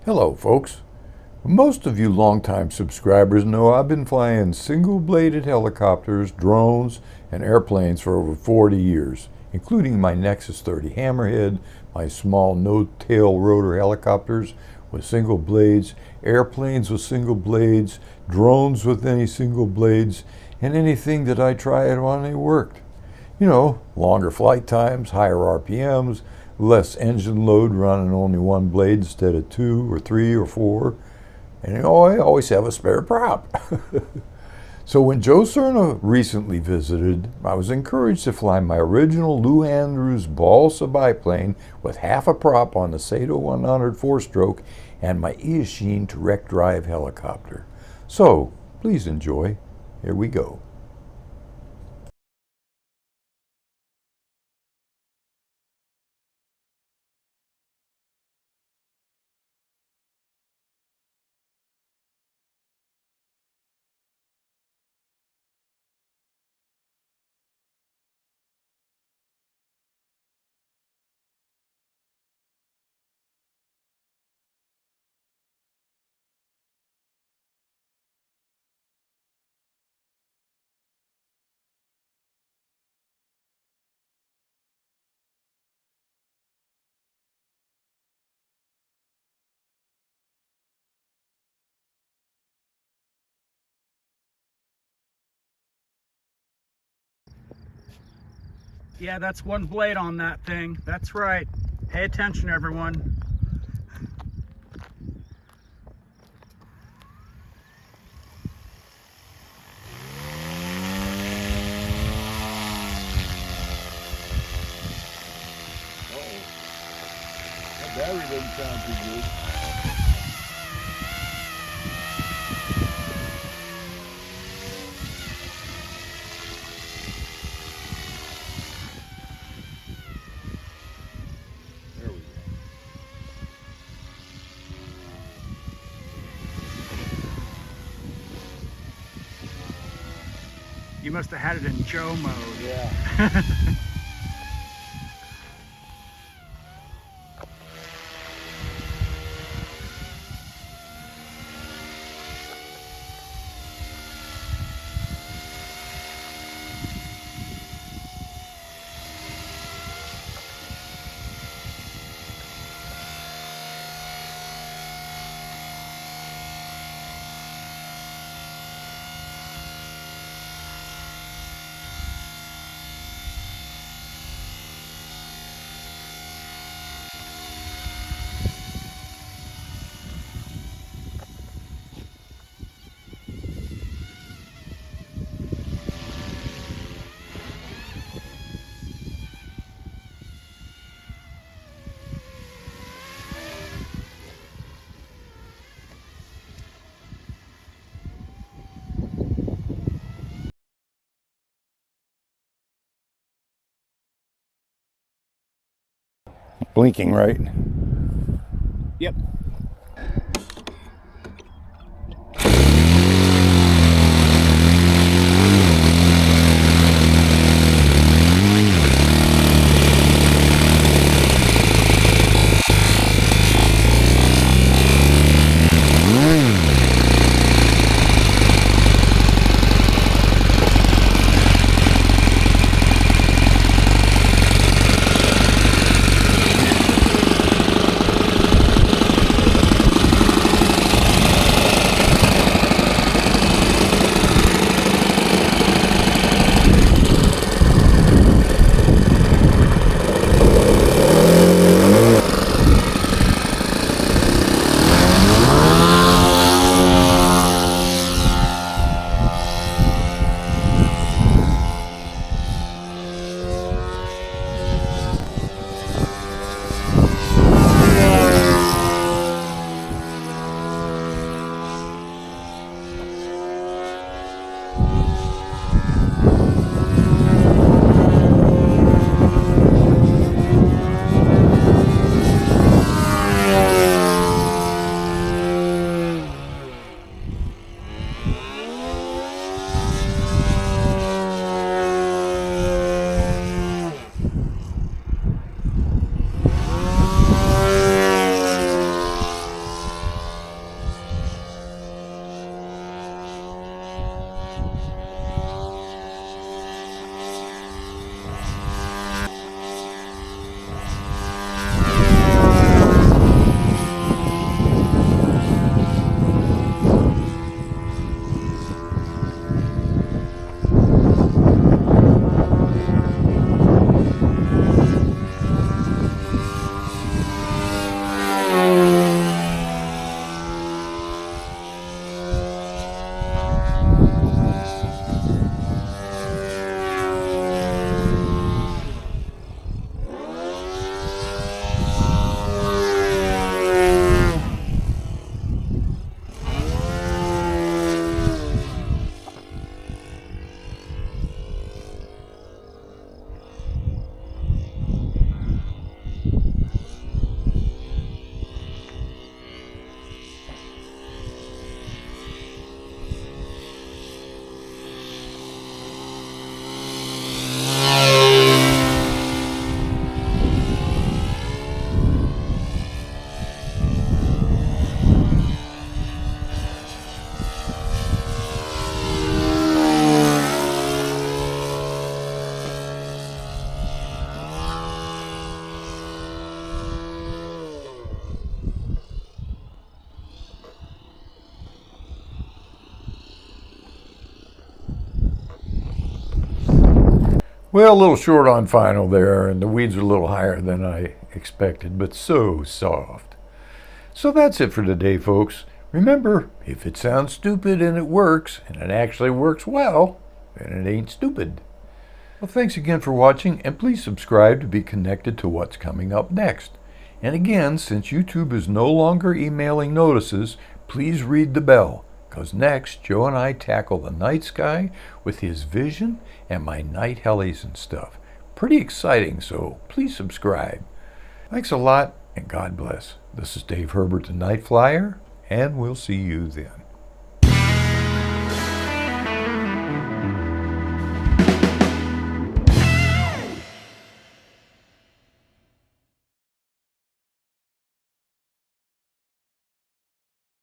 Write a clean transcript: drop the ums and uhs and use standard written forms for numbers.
Hello, folks. Most of you longtime subscribers know I've been flying single-bladed helicopters, drones, and airplanes for over 40 years, including my Nexus 30 Hammerhead, my small no-tail rotor helicopters with single blades, airplanes with single blades, drones with any single blades, and anything that I tried on it worked. You know, longer flight times, higher RPMs, less engine load running only one blade instead of two or three or four. And I always have a spare prop. So when Joe Cerna recently visited, I was encouraged to fly my original Lou Andrews balsa biplane with half a prop on the Sato 100 4-stroke and my Eachine direct drive helicopter. So please enjoy. Here we go. Yeah, that's one blade on that thing. That's right. Pay attention, everyone. That battery doesn't sound too good. There we go. You must have had it in Joe mode. Yeah. Blinking, right? Yep. Well, a little short on final there, and the weeds are a little higher than I expected, but so soft. So that's it for today, folks. Remember, if it sounds stupid and it works, and it actually works well, then it ain't stupid. Well, thanks again for watching, and please subscribe to be connected to what's coming up next. And again, since YouTube is no longer emailing notices, please read the bell, because next Joe and I tackle the night sky with his vision and my night helis and stuff. Pretty exciting, so please subscribe. Thanks a lot, and God bless. This is Dave Herbert, the Night Flyer, and we'll see you then.